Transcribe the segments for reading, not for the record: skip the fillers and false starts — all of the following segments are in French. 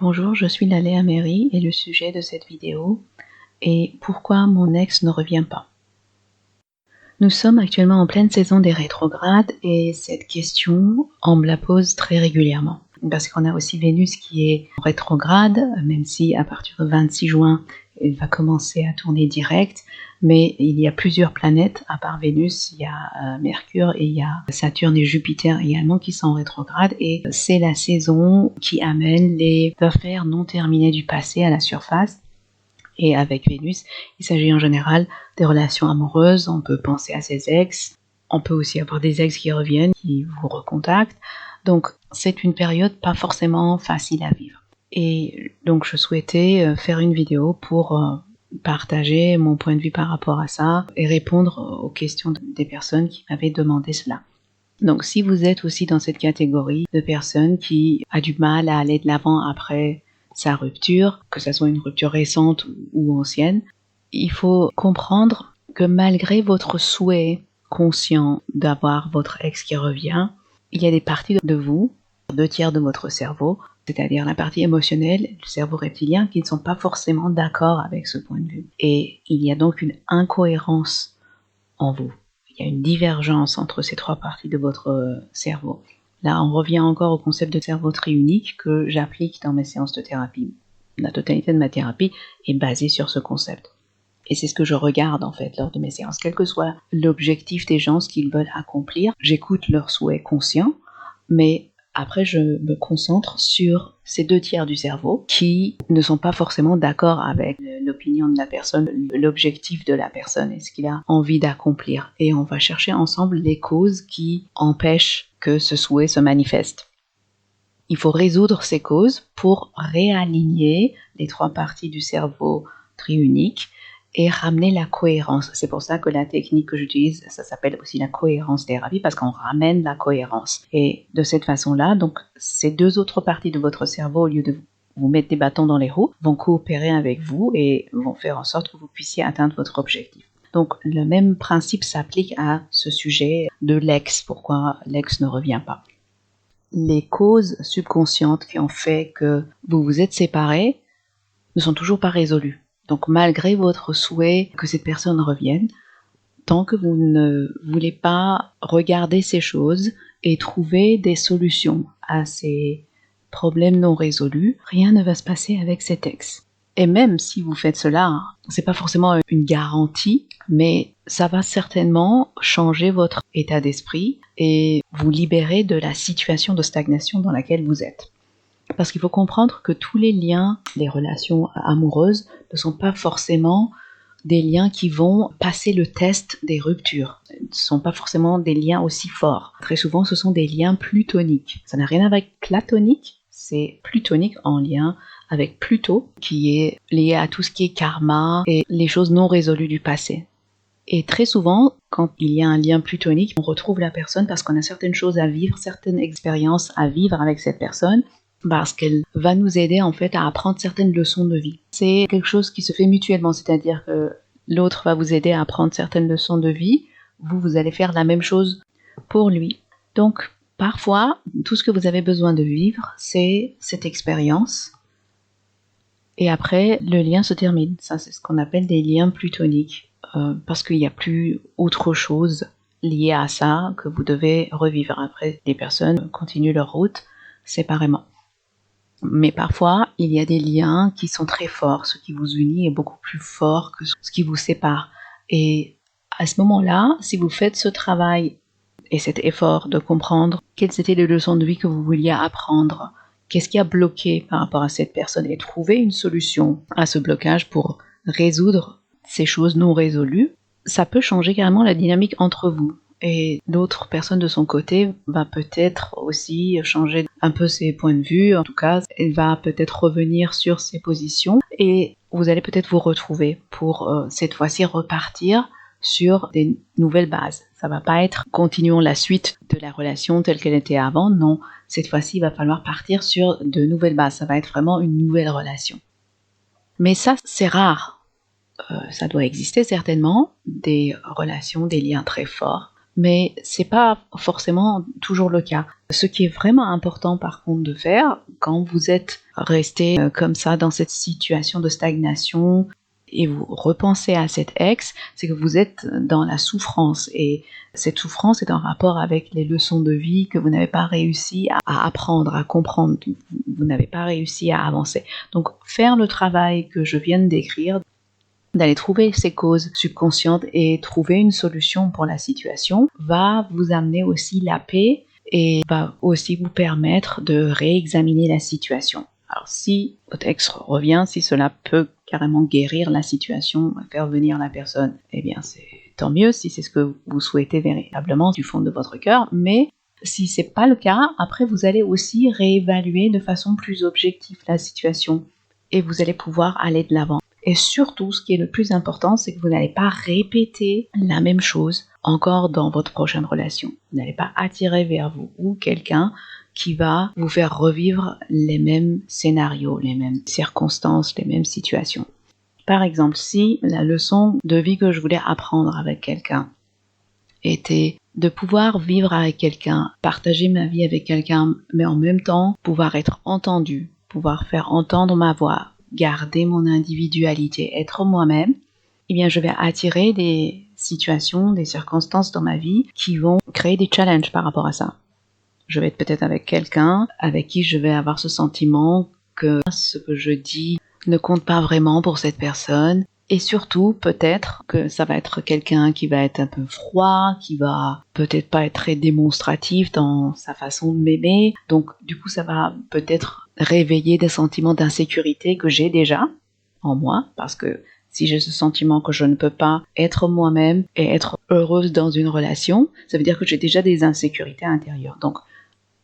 Bonjour, je suis Laléa Mary et le sujet de cette vidéo est pourquoi mon ex ne revient pas. Nous sommes actuellement en pleine saison des rétrogrades et cette question, on me la pose très régulièrement. Parce qu'on a aussi Vénus qui est en rétrograde, même si à partir du 26 juin, elle va commencer à tourner direct. Mais il y a plusieurs planètes, à part Vénus, il y a Mercure et il y a Saturne et Jupiter également qui sont en rétrograde. Et c'est la saison qui amène les affaires non terminées du passé à la surface. Et avec Vénus, il s'agit en général des relations amoureuses, on peut penser à ses ex, on peut aussi avoir des ex qui reviennent, qui vous recontactent. Donc c'est une période pas forcément facile à vivre. Et donc je souhaitais faire une vidéo pour partager mon point de vue par rapport à ça et répondre aux questions des personnes qui m'avaient demandé cela. Donc si vous êtes aussi dans cette catégorie de personnes qui a du mal à aller de l'avant après sa rupture, que ce soit une rupture récente ou ancienne, il faut comprendre que malgré votre souhait conscient d'avoir votre ex qui revient, il y a des parties de vous, 2/3 de votre cerveau, c'est-à-dire la partie émotionnelle, le cerveau reptilien, qui ne sont pas forcément d'accord avec ce point de vue. Et il y a donc une incohérence en vous. Il y a une divergence entre ces 3 parties de votre cerveau. Là, on revient encore au concept de cerveau triunique que j'applique dans mes séances de thérapie. La totalité de ma thérapie est basée sur ce concept. Et c'est ce que je regarde en fait lors de mes séances. Quel que soit l'objectif des gens, ce qu'ils veulent accomplir, j'écoute leurs souhaits conscients, mais après je me concentre sur ces 2/3 du cerveau qui ne sont pas forcément d'accord avec l'opinion de la personne, l'objectif de la personne et ce qu'il a envie d'accomplir. Et on va chercher ensemble les causes qui empêchent que ce souhait se manifeste. Il faut résoudre ces causes pour réaligner les 3 parties du cerveau triunique et ramener la cohérence. C'est pour ça que la technique que j'utilise, ça s'appelle aussi la cohérence thérapie, parce qu'on ramène la cohérence. Et de cette façon-là, donc ces 2 autres parties de votre cerveau, au lieu de vous mettre des bâtons dans les roues, vont coopérer avec vous et vont faire en sorte que vous puissiez atteindre votre objectif. Donc le même principe s'applique à ce sujet de l'ex, pourquoi l'ex ne revient pas. Les causes subconscientes qui ont fait que vous vous êtes séparés ne sont toujours pas résolues. Donc malgré votre souhait que cette personne revienne, tant que vous ne voulez pas regarder ces choses et trouver des solutions à ces problèmes non résolus, rien ne va se passer avec cet ex. Et même si vous faites cela, c'est pas forcément une garantie, mais ça va certainement changer votre état d'esprit et vous libérer de la situation de stagnation dans laquelle vous êtes. Parce qu'il faut comprendre que tous les liens, les relations amoureuses, ne sont pas forcément des liens qui vont passer le test des ruptures. Ce ne sont pas forcément des liens aussi forts. Très souvent, ce sont des liens plutoniques. Ça n'a rien à voir avec platonique, c'est plutonique en lien avec Pluto, qui est lié à tout ce qui est karma et les choses non résolues du passé. Et très souvent, quand il y a un lien plutonique, on retrouve la personne parce qu'on a certaines choses à vivre, certaines expériences à vivre avec cette personne, parce qu'elle va nous aider en fait à apprendre certaines leçons de vie. C'est quelque chose qui se fait mutuellement, c'est-à-dire que l'autre va vous aider à apprendre certaines leçons de vie, vous allez faire la même chose pour lui. Donc parfois, tout ce que vous avez besoin de vivre, c'est cette expérience, et après le lien se termine. Ça, c'est ce qu'on appelle des liens plutoniques, parce qu'il n'y a plus autre chose liée à ça que vous devez revivre. Après, les personnes continuent leur route séparément. Mais parfois, il y a des liens qui sont très forts. Ce qui vous unit est beaucoup plus fort que ce qui vous sépare. Et à ce moment-là, si vous faites ce travail et cet effort de comprendre quelles étaient les leçons de vie que vous vouliez apprendre, qu'est-ce qui a bloqué par rapport à cette personne et trouver une solution à ce blocage pour résoudre ces choses non résolues, ça peut changer carrément la dynamique entre vous. Et l'autre personne de son côté va peut-être aussi changer un peu ses points de vue. En tout cas, elle va peut-être revenir sur ses positions et vous allez peut-être vous retrouver pour cette fois-ci repartir sur des nouvelles bases. Ça va pas être continuons la suite de la relation telle qu'elle était avant, non. Cette fois-ci, il va falloir partir sur de nouvelles bases. Ça va être vraiment une nouvelle relation. Mais ça, c'est rare. Ça doit exister certainement, des relations, des liens très forts. mais c'est pas forcément toujours le cas. Ce qui est vraiment important par contre de faire quand vous êtes resté comme ça dans cette situation de stagnation et vous repensez à cet ex, c'est que vous êtes dans la souffrance et cette souffrance est en rapport avec les leçons de vie que vous n'avez pas réussi à apprendre, à comprendre, vous n'avez pas réussi à avancer. Donc faire le travail que je viens de décrire, d'aller trouver ces causes subconscientes et trouver une solution pour la situation, va vous amener aussi la paix et va aussi vous permettre de réexaminer la situation. Alors si votre ex revient, si cela peut carrément guérir la situation, faire venir la personne, eh bien c'est tant mieux si c'est ce que vous souhaitez véritablement du fond de votre cœur, mais si c'est pas le cas, après vous allez aussi réévaluer de façon plus objective la situation et vous allez pouvoir aller de l'avant. Et surtout, ce qui est le plus important, c'est que vous n'allez pas répéter la même chose encore dans votre prochaine relation. Vous n'allez pas attirer vers vous ou quelqu'un qui va vous faire revivre les mêmes scénarios, les mêmes circonstances, les mêmes situations. Par exemple, si la leçon de vie que je voulais apprendre avec quelqu'un était de pouvoir vivre avec quelqu'un, partager ma vie avec quelqu'un, mais en même temps pouvoir être entendu, pouvoir faire entendre ma voix, garder mon individualité, être moi-même, eh bien je vais attirer des situations, des circonstances dans ma vie qui vont créer des challenges par rapport à ça. Je vais être peut-être avec quelqu'un avec qui je vais avoir ce sentiment que ce que je dis ne compte pas vraiment pour cette personne. Et surtout, peut-être que ça va être quelqu'un qui va être un peu froid, qui va peut-être pas être très démonstratif dans sa façon de m'aimer. Donc, du coup, ça va peut-être réveiller des sentiments d'insécurité que j'ai déjà en moi, parce que si j'ai ce sentiment que je ne peux pas être moi-même et être heureuse dans une relation, ça veut dire que j'ai déjà des insécurités intérieures. Donc,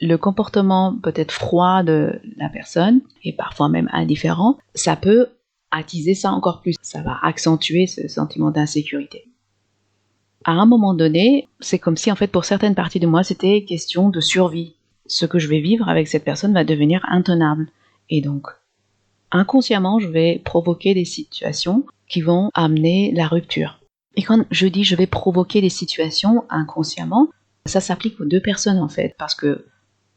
le comportement peut-être froid de la personne, et parfois même indifférent, ça peut attiser ça encore plus. Ça va accentuer ce sentiment d'insécurité. À un moment donné, c'est comme si en fait pour certaines parties de moi, c'était question de survie. Ce que je vais vivre avec cette personne va devenir intenable. Et donc, inconsciemment, je vais provoquer des situations qui vont amener la rupture. Et quand je dis je vais provoquer des situations inconsciemment, ça s'applique aux deux personnes en fait, parce que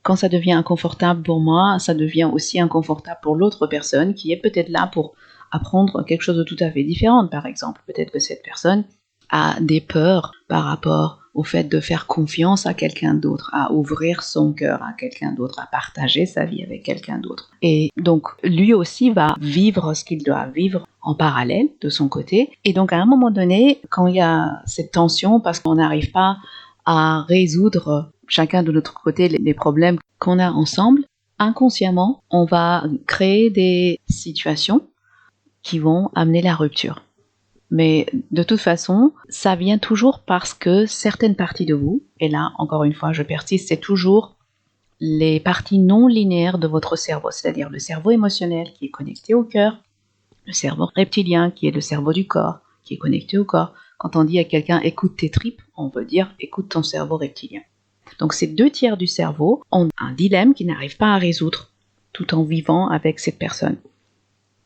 quand ça devient inconfortable pour moi, ça devient aussi inconfortable pour l'autre personne qui est peut-être là pour apprendre quelque chose de tout à fait différent. Par exemple, peut-être que cette personne a des peurs par rapport au fait de faire confiance à quelqu'un d'autre, à ouvrir son cœur à quelqu'un d'autre, à partager sa vie avec quelqu'un d'autre. Et donc, lui aussi va vivre ce qu'il doit vivre en parallèle de son côté. Et donc, à un moment donné, quand il y a cette tension, parce qu'on n'arrive pas à résoudre chacun de notre côté les problèmes qu'on a ensemble, inconsciemment, on va créer des situations qui vont amener la rupture. Mais de toute façon, ça vient toujours parce que certaines parties de vous, et là, encore une fois, je persiste, c'est toujours les parties non linéaires de votre cerveau, c'est-à-dire le cerveau émotionnel qui est connecté au cœur, le cerveau reptilien qui est le cerveau du corps, qui est connecté au corps. Quand on dit à quelqu'un « écoute tes tripes », on veut dire « écoute ton cerveau reptilien ». Donc ces 2/3 du cerveau ont un dilemme qu'ils n'arrivent pas à résoudre tout en vivant avec cette personne,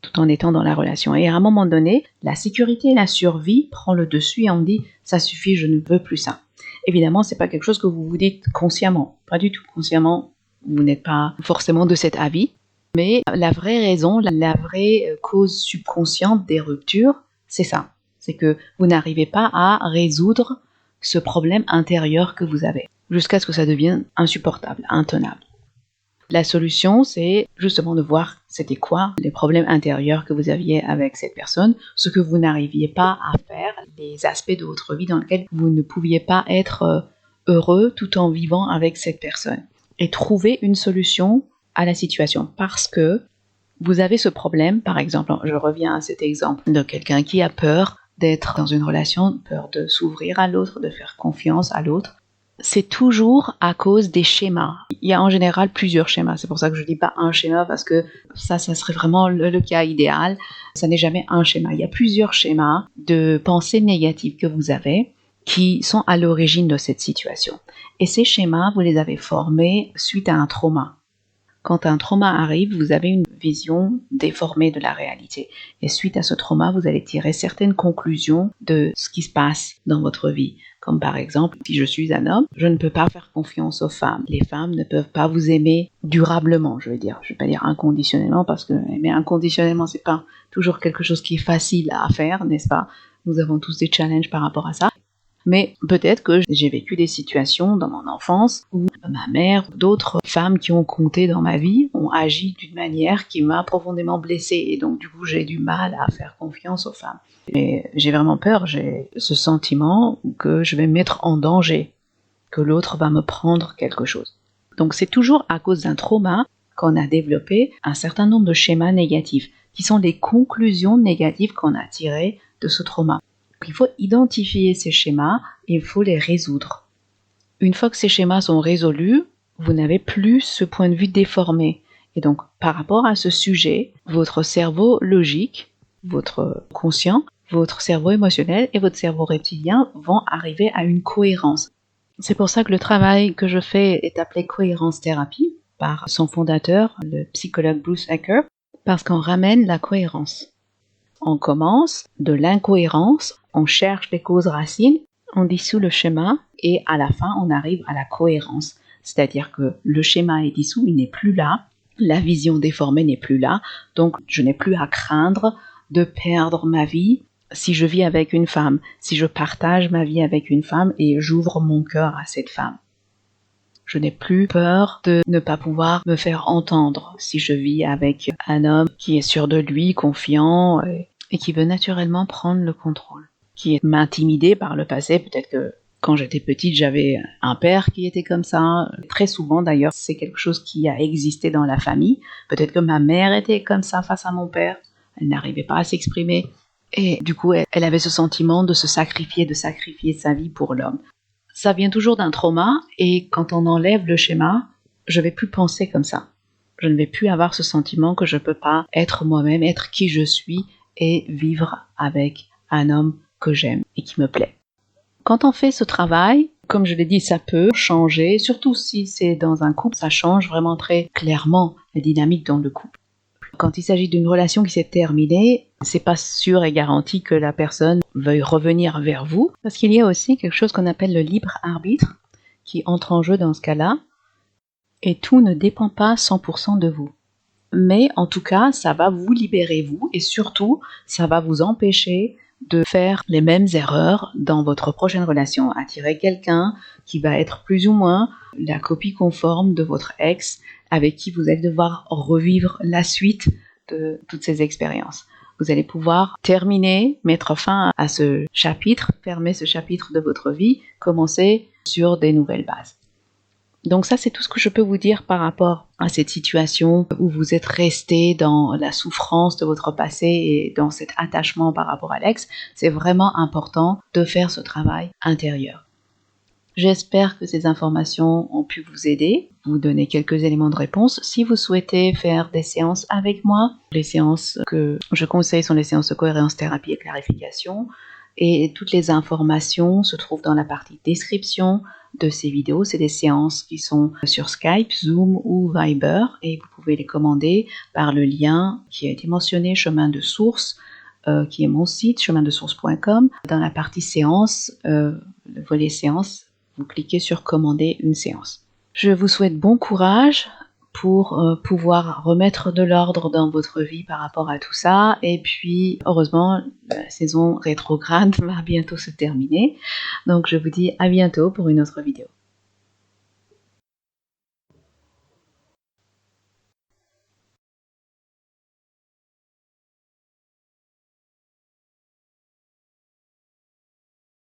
tout en étant dans la relation. Et à un moment donné, la sécurité et la survie prend le dessus et on dit « ça suffit, je ne veux plus ça ». Évidemment, c'est pas quelque chose que vous vous dites consciemment, pas du tout consciemment, vous n'êtes pas forcément de cet avis, mais la vraie raison, la vraie cause subconsciente des ruptures, c'est ça. C'est que vous n'arrivez pas à résoudre ce problème intérieur que vous avez, jusqu'à ce que ça devienne insupportable, intenable. La solution, c'est justement de voir c'était quoi les problèmes intérieurs que vous aviez avec cette personne, ce que vous n'arriviez pas à faire, les aspects de votre vie dans lesquels vous ne pouviez pas être heureux tout en vivant avec cette personne. Et trouver une solution à la situation, parce que vous avez ce problème, par exemple, je reviens à cet exemple de quelqu'un qui a peur d'être dans une relation, peur de s'ouvrir à l'autre, de faire confiance à l'autre. C'est toujours à cause des schémas. Il y a en général plusieurs schémas. C'est pour ça que je ne dis pas un schéma, parce que ça serait vraiment le cas idéal. Ça n'est jamais un schéma. Il y a plusieurs schémas de pensées négatives que vous avez qui sont à l'origine de cette situation. Et ces schémas, vous les avez formés suite à un trauma. Quand un trauma arrive, vous avez une vision déformée de la réalité. Et suite à ce trauma, vous allez tirer certaines conclusions de ce qui se passe dans votre vie. Comme par exemple, si je suis un homme, je ne peux pas faire confiance aux femmes. Les femmes ne peuvent pas vous aimer durablement, je veux dire. Je ne vais pas dire inconditionnellement, parce que aimer inconditionnellement, c'est pas toujours quelque chose qui est facile à faire, n'est-ce pas? Nous avons tous des challenges par rapport à ça. Mais peut-être que j'ai vécu des situations dans mon enfance où ma mère ou d'autres femmes qui ont compté dans ma vie ont agi d'une manière qui m'a profondément blessée. Et donc, du coup, j'ai du mal à faire confiance aux femmes. Et j'ai vraiment peur, j'ai ce sentiment que je vais me mettre en danger, que l'autre va me prendre quelque chose. Donc, c'est toujours à cause d'un trauma qu'on a développé un certain nombre de schémas négatifs, qui sont les conclusions négatives qu'on a tirées de ce trauma. Il faut identifier ces schémas et il faut les résoudre. Une fois que ces schémas sont résolus, vous n'avez plus ce point de vue déformé. Et donc, par rapport à ce sujet, votre cerveau logique, votre conscient, votre cerveau émotionnel et votre cerveau reptilien vont arriver à une cohérence. C'est pour ça que le travail que je fais est appelé cohérence thérapie par son fondateur, le psychologue Bruce Acker, parce qu'on ramène la cohérence. On commence de l'incohérence, on cherche les causes racines, on dissout le schéma et à la fin on arrive à la cohérence. C'est-à-dire que le schéma est dissous, il n'est plus là, la vision déformée n'est plus là, donc je n'ai plus à craindre de perdre ma vie si je vis avec une femme, si je partage ma vie avec une femme et j'ouvre mon cœur à cette femme. Je n'ai plus peur de ne pas pouvoir me faire entendre si je vis avec un homme qui est sûr de lui, confiant et qui veut naturellement prendre le contrôle, qui m'a intimidée par le passé. Peut-être que quand j'étais petite, j'avais un père qui était comme ça. Très souvent d'ailleurs, c'est quelque chose qui a existé dans la famille. Peut-être que ma mère était comme ça face à mon père. Elle n'arrivait pas à s'exprimer. Et du coup, elle avait ce sentiment de se sacrifier, de sacrifier sa vie pour l'homme. Ça vient toujours d'un trauma et quand on enlève le schéma, je ne vais plus penser comme ça. Je ne vais plus avoir ce sentiment que je ne peux pas être moi-même, être qui je suis et vivre avec un homme que j'aime et qui me plaît. Quand on fait ce travail, comme je l'ai dit, ça peut changer, surtout si c'est dans un couple, ça change vraiment très clairement la dynamique dans le couple. Quand il s'agit d'une relation qui s'est terminée, c'est pas sûr et garanti que la personne veuille revenir vers vous, parce qu'il y a aussi quelque chose qu'on appelle le libre arbitre qui entre en jeu dans ce cas-là, et tout ne dépend pas 100% de vous. Mais en tout cas, ça va vous libérer vous, et surtout, ça va vous empêcher de faire les mêmes erreurs dans votre prochaine relation, attirer quelqu'un qui va être plus ou moins la copie conforme de votre ex, avec qui vous allez devoir revivre la suite de toutes ces expériences. Vous allez pouvoir terminer, mettre fin à ce chapitre, fermer ce chapitre de votre vie, commencer sur des nouvelles bases. Donc ça, c'est tout ce que je peux vous dire par rapport à cette situation où vous êtes resté dans la souffrance de votre passé et dans cet attachement par rapport à l'ex. C'est vraiment important de faire ce travail intérieur. J'espère que ces informations ont pu vous aider, vous donner quelques éléments de réponse. Si vous souhaitez faire des séances avec moi, les séances que je conseille sont les séances de cohérence thérapie et clarification. Et toutes les informations se trouvent dans la partie description de ces vidéos. C'est des séances qui sont sur Skype, Zoom ou Viber et vous pouvez les commander par le lien qui a été mentionné, chemin de source, qui est mon site, chemindesource.com. Dans la partie séance, le volet séance, vous cliquez sur commander une séance. Je vous souhaite bon courage pour pouvoir remettre de l'ordre dans votre vie par rapport à tout ça. Et puis, heureusement, la saison rétrograde va bientôt se terminer. Donc, je vous dis à bientôt pour une autre vidéo.